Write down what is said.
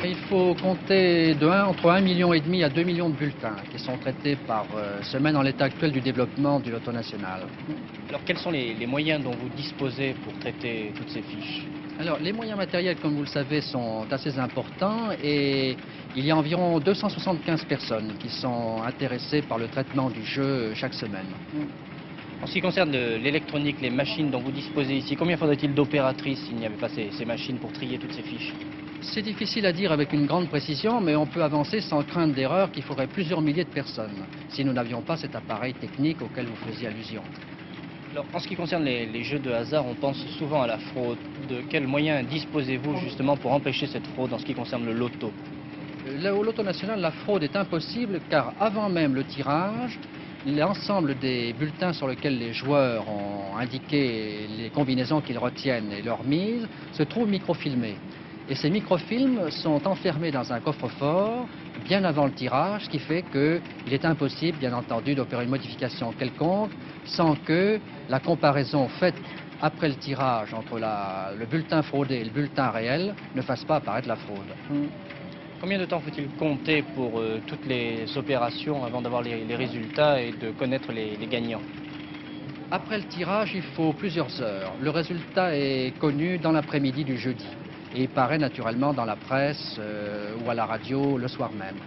Il faut compter entre 1,5 million à 2 millions de bulletins qui sont traités par semaine en l'état actuel du développement du loto national. Alors quels sont les moyens dont vous disposez pour traiter toutes ces fiches? Alors, les moyens matériels, comme vous le savez, sont assez importants et il y a environ 275 personnes qui sont intéressées par le traitement du jeu chaque semaine. En ce qui concerne l'électronique, les machines dont vous disposez ici, combien faudrait-il d'opératrices s'il n'y avait pas ces machines pour trier toutes ces fiches? C'est difficile à dire avec une grande précision, mais on peut avancer sans crainte d'erreur qu'il faudrait plusieurs milliers de personnes si nous n'avions pas cet appareil technique auquel vous faisiez allusion. Alors, en ce qui concerne les jeux de hasard, on pense souvent à la fraude. De quels moyens disposez-vous justement pour empêcher cette fraude en ce qui concerne le loto? Là, au loto national, la fraude est impossible car avant même le tirage, l'ensemble des bulletins sur lesquels les joueurs ont indiqué les combinaisons qu'ils retiennent et leur mise se trouvent microfilmés. Et ces microfilms sont enfermés dans un coffre-fort bien avant le tirage, ce qui fait qu'il est impossible, bien entendu, d'opérer une modification quelconque sans que la comparaison faite après le tirage entre le bulletin fraudé et le bulletin réel ne fasse pas apparaître la fraude. Combien de temps faut-il compter pour toutes les opérations avant d'avoir les résultats et de connaître les gagnants? Après le tirage, il faut plusieurs heures. Le résultat est connu dans l'après-midi du jeudi et il paraît naturellement dans la presse ou à la radio le soir même.